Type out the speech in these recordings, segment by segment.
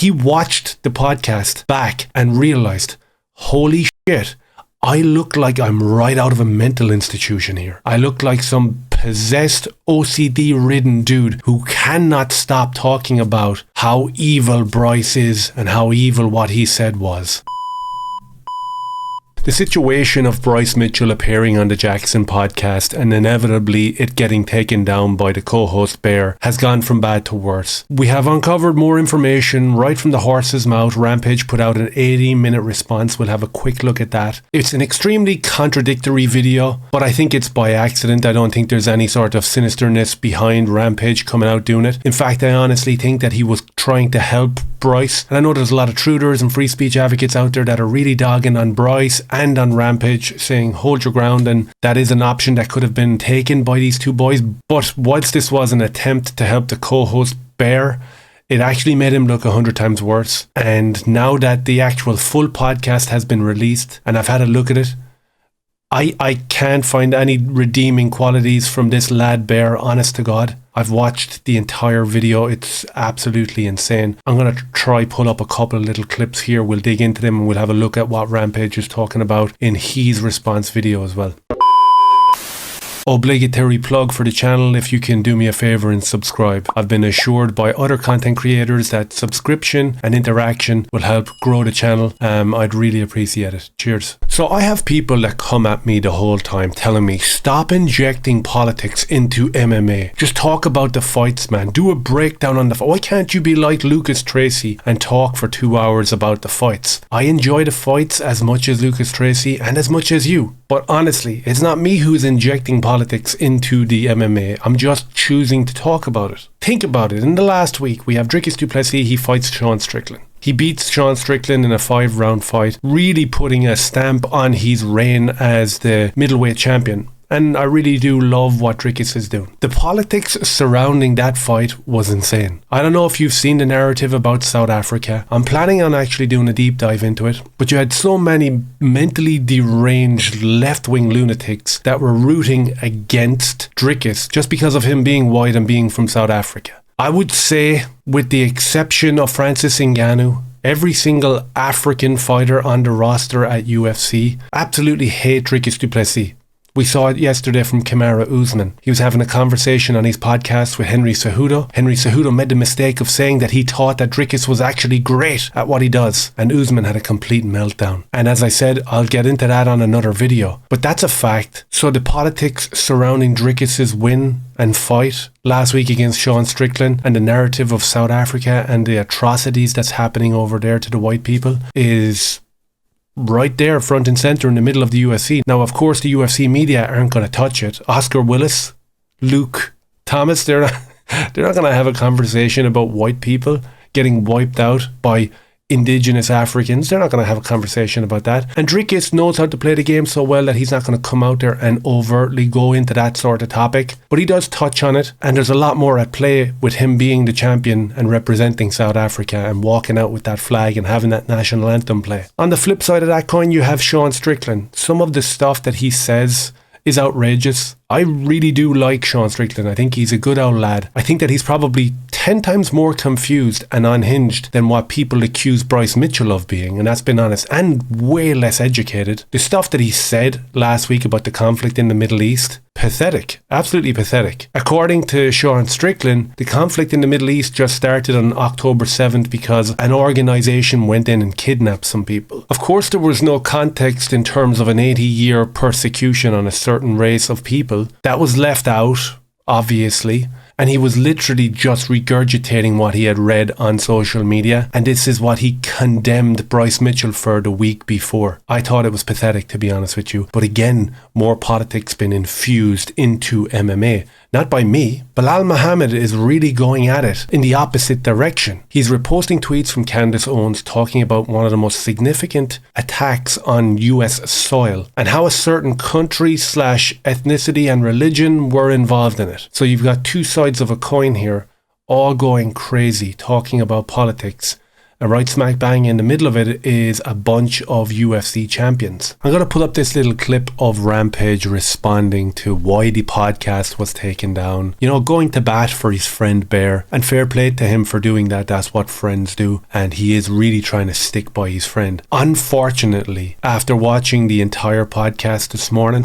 He watched the podcast back and realized, holy shit, I look like I'm right out of a mental institution here. I look like some possessed, OCD-ridden dude who cannot stop talking about how evil Bryce is and how evil what he said was. The situation of Bryce Mitchell appearing on the JAXXON podcast and inevitably it getting taken down by the co-host Bear has gone from bad to worse. We have uncovered more information right from the horse's mouth. Rampage put out an 80-minute response. We'll have a quick look at that. It's an extremely contradictory video, but I think it's by accident. I don't think there's any sort of sinisterness behind Rampage coming out doing it. In fact, I honestly think that he was trying to help Bryce. And I know there's a lot of truthers and free speech advocates out there that are really dogging on Bryce and on Rampage, saying hold your ground, and that is an option that could have been taken by these two boys. But whilst this was an attempt to help the co-host Bear, it actually made him look 100 times worse. And now that the actual full podcast has been released and I've had a look at it, I can't find any redeeming qualities from this lad Bear, honest to God. I've watched the entire video. It's absolutely insane. I'm going to try pull up a couple of little clips here. We'll dig into them and we'll have a look at what Rampage is talking about in his response video as well. Obligatory plug for the channel, if you can do me a favor and subscribe. I've been assured by other content creators that subscription and interaction will help grow the channel. I'd really appreciate it. Cheers. So I have people that come at me the whole time telling me, stop injecting politics into MMA. Just talk about the fights, man. Do a breakdown on the fight. Why can't you be like Lucas Tracy and talk for 2 hours about the fights? I enjoy the fights as much as Lucas Tracy and as much as you. But honestly, it's not me who's injecting politics into the MMA. I'm just choosing to talk about it. Think about it. In the last week, we have Dricus du Plessis. He fights Sean Strickland. He beats Sean Strickland in a 5-round fight, really putting a stamp on his reign as the middleweight champion. And I really do love what Dricus is doing. The politics surrounding that fight was insane. I don't know if you've seen the narrative about South Africa. I'm planning on actually doing a deep dive into it. But you had so many mentally deranged left-wing lunatics that were rooting against Dricus just because of him being white and being from South Africa. I would say, with the exception of Francis Ngannou, every single African fighter on the roster at UFC absolutely hate Dricus du Plessis. We saw it yesterday from Kamaru Usman. He was having a conversation on his podcast with Henry Cejudo. Henry Cejudo made the mistake of saying that he thought that Dricus was actually great at what he does. And Usman had a complete meltdown. And as I said, I'll get into that on another video. But that's a fact. So the politics surrounding Dricus's win and fight last week against Sean Strickland and the narrative of South Africa and the atrocities that's happening over there to the white people is right there, front and center in the middle of the UFC. Now, of course, the UFC media aren't going to touch it. Oscar Willis, Luke Thomas, they're not going to have a conversation about white people getting wiped out by indigenous Africans. They're not going to have a conversation about that. And Dricus knows how to play the game so well that he's not going to come out there and overtly go into that sort of topic. But he does touch on it, and there's a lot more at play with him being the champion and representing South Africa and walking out with that flag and having that national anthem play. On the flip side of that coin, you have Sean Strickland. Some of the stuff that he says is outrageous. I really do like Sean Strickland. I think he's a good old lad. I think that he's probably 10 times more confused and unhinged than what people accuse Bryce Mitchell of being, and that's been honest, and way less educated. The stuff that he said last week about the conflict in the Middle East, pathetic, absolutely pathetic. According to Sean Strickland, the conflict in the Middle East just started on October 7th because an organisation went in and kidnapped some people. Of course, there was no context in terms of an 80-year persecution on a certain race of people. That was left out, obviously, and he was literally just regurgitating what he had read on social media, and this is what he condemned Bryce Mitchell for the week before. I thought it was pathetic, to be honest with you, but again, more politics been infused into MMA. Not by me. Bilal Muhammad is really going at it in the opposite direction. He's reposting tweets from Candace Owens talking about one of the most significant attacks on US soil and how a certain country / ethnicity and religion were involved in it. So you've got two sides of a coin here, all going crazy, talking about politics And right smack bang in the middle of it is a bunch of UFC champions. I'm going to put up this little clip of Rampage responding to why the podcast was taken down. You know, going to bat for his friend Bear. And fair play to him for doing that. That's what friends do. And he is really trying to stick by his friend. Unfortunately, after watching the entire podcast this morning,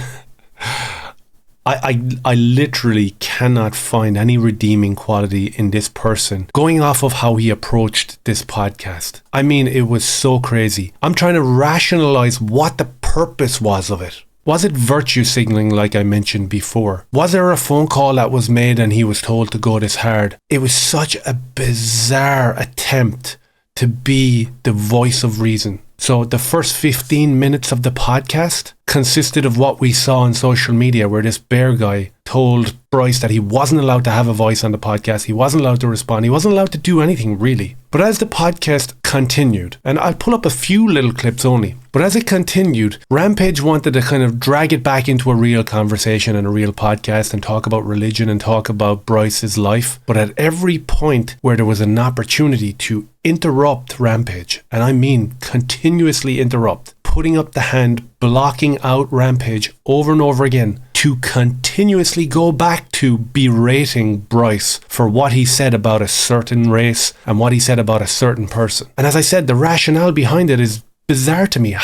I literally cannot find any redeeming quality in this person going off of how he approached this podcast. I mean, it was so crazy. I'm trying to rationalize what the purpose was of it. Was it virtue signaling like I mentioned before? Was there a phone call that was made and he was told to go this hard? It was such a bizarre attempt to be the voice of reason. So the first 15 minutes of the podcast consisted of what we saw on social media, where this Bear guy told Bryce that he wasn't allowed to have a voice on the podcast. He wasn't allowed to respond. He wasn't allowed to do anything really. But as the podcast continued, and I'll pull up a few little clips only, but as it continued, Rampage wanted to kind of drag it back into a real conversation and a real podcast and talk about religion and talk about Bryce's life. But at every point where there was an opportunity to interrupt Rampage, and I mean continuously interrupt, putting up the hand, blocking out Rampage over and over again, to continuously go back to berating Bryce for what he said about a certain race and what he said about a certain person. And as I said, the rationale behind it is bizarre to me.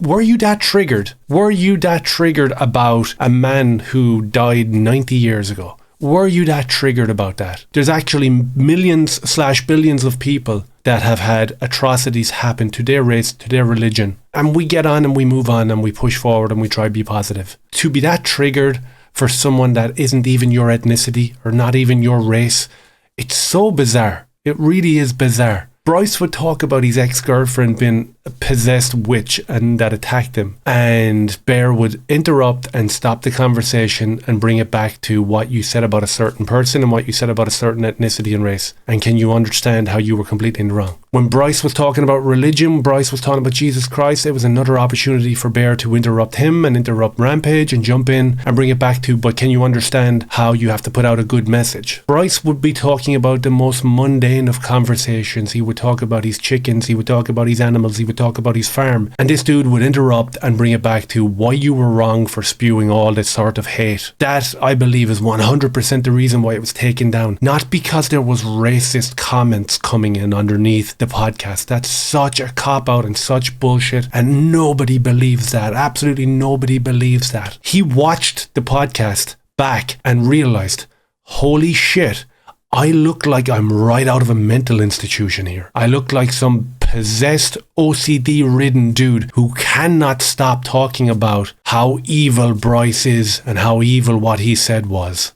Were you that triggered? Were you that triggered about a man who died 90 years ago? Were you that triggered about that? There's actually millions/billions of people that have had atrocities happen to their race, to their religion. And we get on and we move on and we push forward and we try to be positive. To be that triggered for someone that isn't even your ethnicity or not even your race, it's so bizarre. It really is bizarre. Bryce would talk about his ex-girlfriend being a possessed witch and that attacked him. And Bear would interrupt and stop the conversation and bring it back to what you said about a certain person and what you said about a certain ethnicity and race. And can you understand how you were completely in the wrong? When Bryce was talking about religion, Bryce was talking about Jesus Christ, it was another opportunity for Bear to interrupt him and interrupt Rampage and jump in and bring it back to, but can you understand how you have to put out a good message? Bryce would be talking about the most mundane of conversations. He would talk about his chickens, he would talk about his animals, he would talk about his farm. And this dude would interrupt and bring it back to why you were wrong for spewing all this sort of hate. That, I believe, is 100% the reason why it was taken down. Not because there was racist comments coming in underneath the podcast. That's such a cop-out and such bullshit, and nobody believes that. Absolutely nobody believes that. He watched the podcast back and realized, holy shit, I look like I'm right out of a mental institution here. I look like some possessed, OCD-ridden dude who cannot stop talking about how evil Bryce is and how evil what he said was.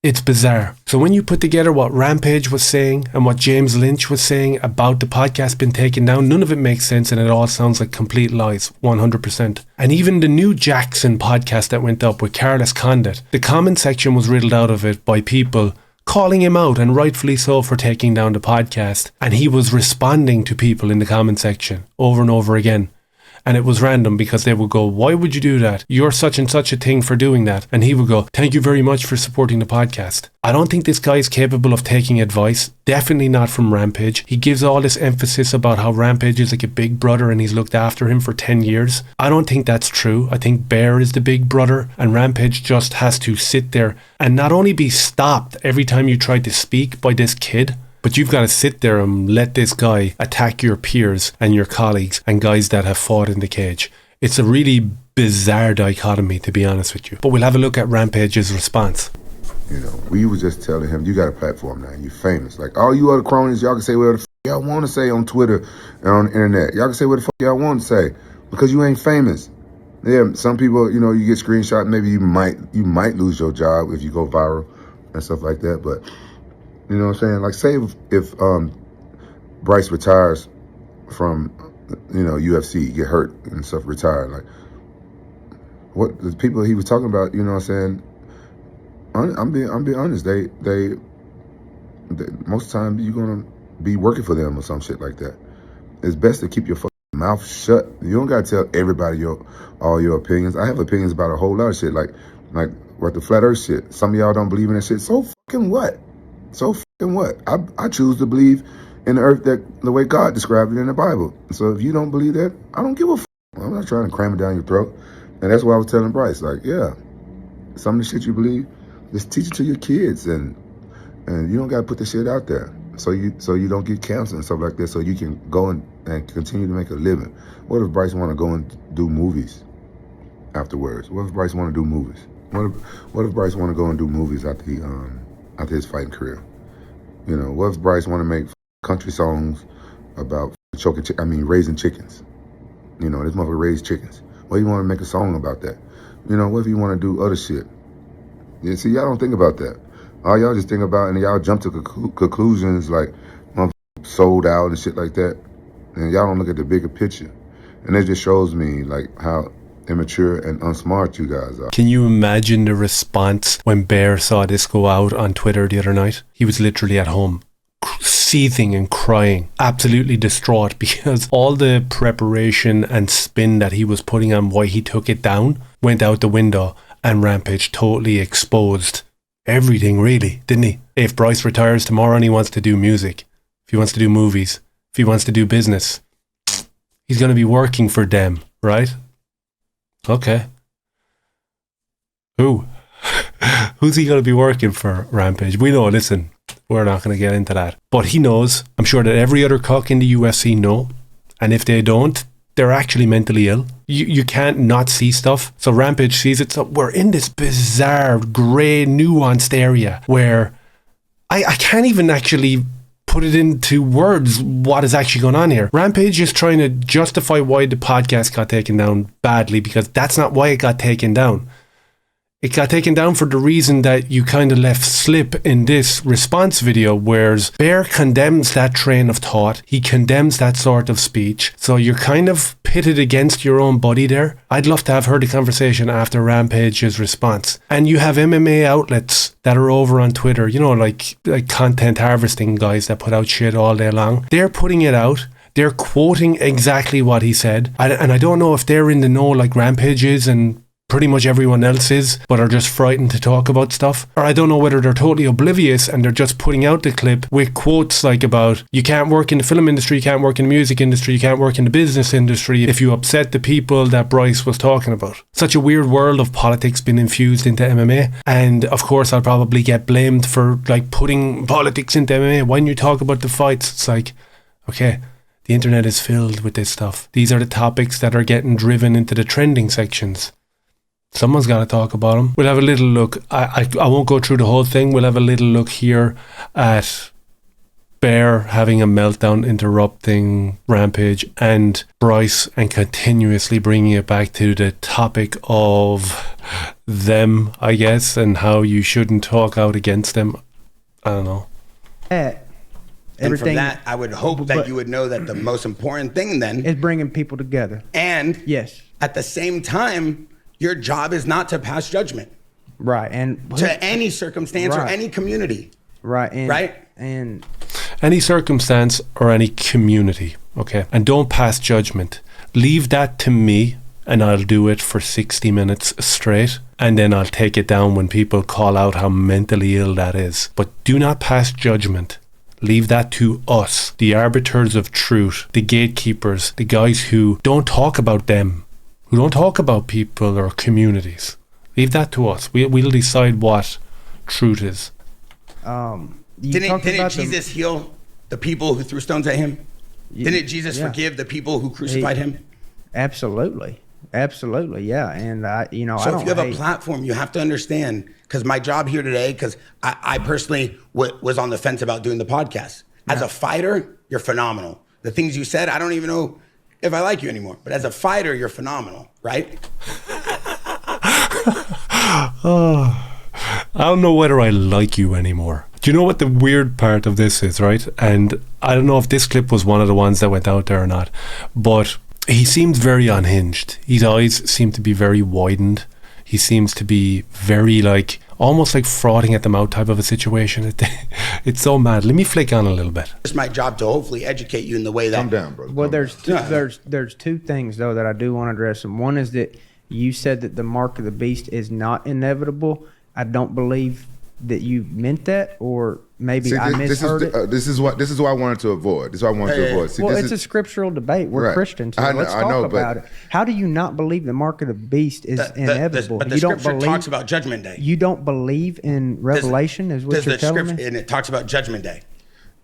It's bizarre. So when you put together what Rampage was saying and what James Lynch was saying about the podcast being taken down, none of it makes sense and it all sounds like complete lies, 100%. And even the new JAXXON podcast that went up with Carlos Condit, the comment section was riddled out of it by people calling him out, and rightfully so, for taking down the podcast. And he was responding to people in the comment section over and over again. And it was random because they would go, why would you do that? You're such and such a thing for doing that. And he would go, thank you very much for supporting the podcast. I don't think this guy is capable of taking advice. Definitely not from Rampage. He gives all this emphasis about how Rampage is like a big brother and he's looked after him for 10 years. I don't think that's true. I think Bear is the big brother and Rampage just has to sit there and not only be stopped every time you try to speak by this kid, but you've got to sit there and let this guy attack your peers and your colleagues and guys that have fought in the cage. It's a really bizarre dichotomy, to be honest with you. But we'll have a look at Rampage's response. You know, we was just telling him, you got a platform now, you famous. Like, all you other cronies, y'all can say whatever the f*** y'all want to say on Twitter and on the internet. Y'all can say what the f*** y'all want to say because you ain't famous. Yeah, some people, you know, you get screenshot, maybe you might lose your job if you go viral and stuff like that, but you know what I'm saying? Like, say if Bryce retires from, you know, UFC, get hurt and stuff, retire. Like, what the people he was talking about, you know what I'm saying? I'm being honest. They most of the time you're gonna be working for them or some shit like that. It's best to keep your fucking mouth shut. You don't gotta tell everybody all your opinions. I have opinions about a whole lot of shit, like what the flat earth shit. Some of y'all don't believe in that shit. So fucking what? So fucking what? I choose to believe in the earth that the way God described it in the Bible. So if you don't believe that, I don't give a I'm not trying to cram it down your throat. And that's why I was telling Bryce, like, yeah, some of the shit you believe, just teach it to your kids, and you don't got to put the shit out there. So you don't get cancer and stuff like that, so you can go and continue to make a living. What if Bryce want to go and do movies afterwards? What if Bryce want to do movies? What if Bryce want to go and do movies after his fighting career? You know, what if Bryce want to make country songs about raising chickens? You know, this motherfucker raised chickens. What if you want to make a song about that? You know, what if you want to do other shit? Yeah, see, y'all don't think about that. All y'all just think about, and y'all jump to conclusions like sold out and shit like that, and y'all don't look at the bigger picture. And it just shows me like how immature and unsmart you guys are. Can you imagine the response when Bear saw this go out on Twitter the other night? He was literally at home, seething and crying, absolutely distraught, because all the preparation and spin that he was putting on why he took it down went out the window, and Rampage totally exposed everything, really, didn't he? If Bryce retires tomorrow and he wants to do music, if he wants to do movies, if he wants to do business, he's going to be working for them, right? Okay. Who's he going to be working for, Rampage? We know, listen, we're not going to get into that. But he knows. I'm sure that every other cock in the UFC know. And if they don't, they're actually mentally ill. You can't not see stuff. So Rampage sees it. So we're in this bizarre, grey, nuanced area where I can't even actually put it into words what is actually going on here. Rampage is trying to justify why the podcast got taken down badly, because that's not why it got taken down. It got taken down for the reason that you kind of left slip in this response video, whereas Bear condemns that train of thought. He condemns that sort of speech. So you're kind of pitted against your own buddy there. I'd love to have heard the conversation after Rampage's response. And you have MMA outlets that are over on Twitter, you know, like content harvesting guys that put out shit all day long. They're putting it out. They're quoting exactly what he said. And I don't know if they're in the know like Rampage is and pretty much everyone else is, but are just frightened to talk about stuff. Or I don't know whether they're totally oblivious and they're just putting out the clip with quotes like about, you can't work in the film industry, you can't work in the music industry, you can't work in the business industry if you upset the people that Bryce was talking about. Such a weird world of politics being infused into MMA. And of course I'll probably get blamed for like putting politics into MMA. When you talk about the fights, it's like, okay, the internet is filled with this stuff. These are the topics that are getting driven into the trending sections. Someone's got to talk about them. We'll have a little look. I won't go through the whole thing. We'll have a little look here at Bear having a meltdown, interrupting Rampage and Bryce, and continuously bringing it back to the topic of them, I guess, and how you shouldn't talk out against them. I don't know. And from that, I would hope that you would know that the most important thing then is bringing people together. And yes, at the same time, your job is not to pass judgment. Right. And to any circumstance or any community. Right. And, right. And any circumstance or any community. Okay. And don't pass judgment. Leave that to me, and I'll do it for 60 minutes straight. And then I'll take it down when people call out how mentally ill that is. But do not pass judgment. Leave that to us, the arbiters of truth, the gatekeepers, the guys who don't talk about them, who don't talk about people or communities. Leave that to us. We'll decide what truth is. Didn't Jesus heal the people who threw stones at him? Didn't Jesus forgive the people who crucified him? Absolutely. Absolutely, yeah. And so if you have a platform, you have to understand, because my job here today, because I personally was on the fence about doing the podcast. As a fighter, you're phenomenal. The things you said, I don't even know if I like you anymore. But as a fighter, you're phenomenal, right? I don't know whether I like you anymore. Do you know what the weird part of this is, right? And I don't know if this clip was one of the ones that went out there or not, but he seems very unhinged. His eyes seem to be very widened. He seems to be very almost like frothing at the mouth type of a situation. It's so mad. Let me flick on a little bit. It's my job to hopefully educate you in the way that... Calm down, brother. Well, there's two things, though, that I do want to address. And one is that you said that the mark of the beast is not inevitable. I don't believe that you meant that, or maybe See, I misheard it? This is what I wanted to avoid. This is what I wanted to avoid. See, Well, it's a scriptural debate. We're Right. Christians. So I know- let's I talk know, about it. How do you not believe the mark of the beast is inevitable? But the You don't scripture believe, talks about Judgment Day. you don't believe in Revelation, is what Does you're the telling scripture, me? and it talks about Judgment Day.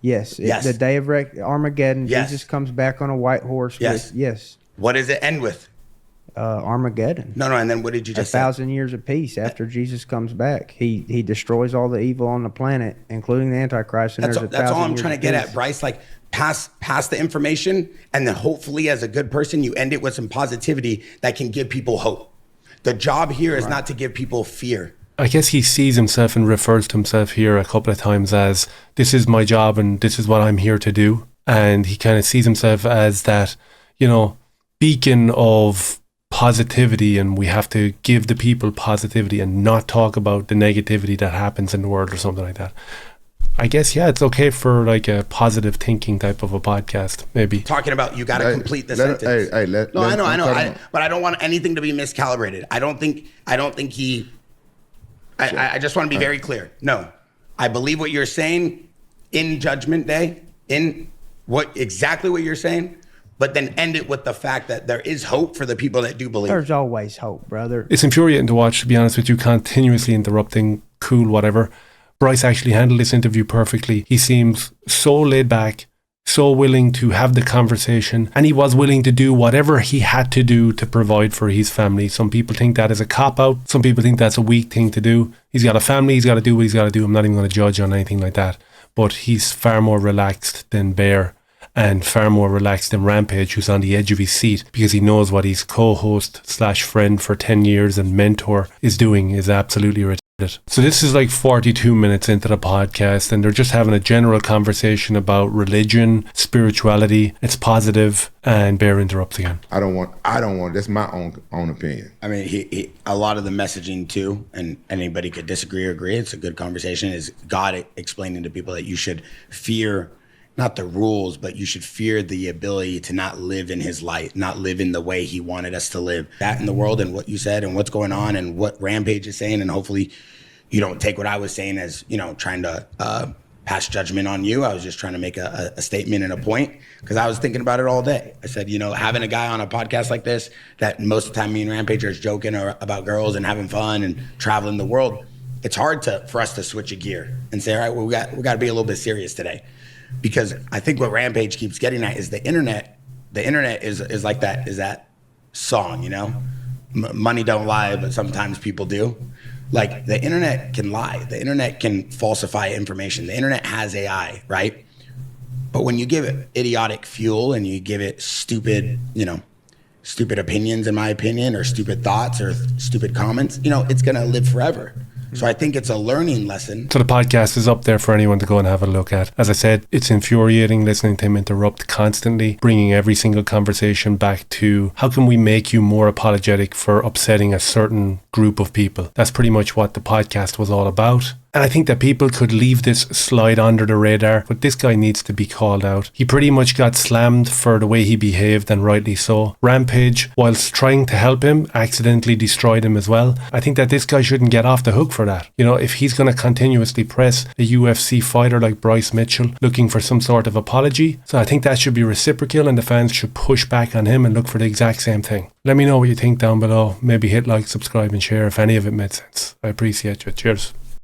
Yes. Yes. The day of Armageddon, Yes. Jesus comes back on a white horse. Yes. Yes. What does it end with? Armageddon. No, and then what did you just say? 1,000 years of peace after Jesus comes back. He destroys all the evil on the planet, including the Antichrist. And That's there's all 1,000 I'm years trying to of get peace. at, Bryce. Like pass the information, and then hopefully, as a good person, you end it with some positivity that can give people hope. The job here is not to give people fear. I guess he sees himself and refers to himself here a couple of times as, this is my job and this is what I'm here to do. And he kind of sees himself as that, beacon of positivity, and we have to give the people positivity and not talk about the negativity that happens in the world or something like that. I guess, yeah, it's okay for like a positive thinking type of a podcast, maybe. Talking about you got to complete the let- sentence. I know. But I don't want anything to be miscalibrated. I don't think he. I just want to be very clear. No, I believe what you're saying in Judgment Day, in exactly what you're saying, but then end it with the fact that there is hope for the people that do believe. There's always hope, brother. It's infuriating to watch, to be honest with you, continuously interrupting, cool, whatever. Bryce actually handled this interview perfectly. He seems so laid back, so willing to have the conversation, and he was willing to do whatever he had to do to provide for his family. Some people think that is a cop-out. Some people think that's a weak thing to do. He's got a family, he's got to do what he's got to do. I'm not even going to judge on anything like that. But he's far more relaxed than Bear, and far more relaxed than Rampage, who's on the edge of his seat because he knows what his co-host / friend for 10 years and mentor is doing is absolutely retarded. So this is like 42 minutes into the podcast, and they're just having a general conversation about religion, spirituality. It's positive, and Bear interrupts again. I don't want. That's my own opinion. I mean, he a lot of the messaging too, and anybody could disagree or agree. It's a good conversation. Is God explaining to people that you should fear not the rules, but you should fear the ability to not live in his light, not live in the way he wanted us to live. That in the world, and what you said and what's going on and what Rampage is saying, and hopefully you don't take what I was saying as, trying to pass judgment on you. I was just trying to make a statement and a point, because I was thinking about it all day. I said, having a guy on a podcast like this that most of the time me and Rampage are joking about girls and having fun and traveling the world, it's hard for us to switch a gear and say, all right, well, we got to be a little bit serious today. Because I think what Rampage keeps getting at is the internet. The internet is like that, is that song, money don't lie, but sometimes people do. Like, the internet can lie. The internet can falsify information. The internet has AI, right? But when you give it idiotic fuel and you give it stupid opinions, in my opinion, or stupid thoughts or stupid comments, it's going to live forever. So I think it's a learning lesson. So the podcast is up there for anyone to go and have a look at. As I said, it's infuriating listening to him interrupt constantly, bringing every single conversation back to how can we make you more apologetic for upsetting a certain group of people. That's pretty much what the podcast was all about. And I think that people could leave this slide under the radar, but this guy needs to be called out. He pretty much got slammed for the way he behaved, and rightly so. Rampage, whilst trying to help him, accidentally destroyed him as well. I think that this guy shouldn't get off the hook for that. If he's going to continuously press a UFC fighter like Bryce Mitchell looking for some sort of apology, so I think that should be reciprocal, and the fans should push back on him and look for the exact same thing. Let me know what you think down below. Maybe hit like, subscribe and share if any of it made sense. I appreciate you. Cheers.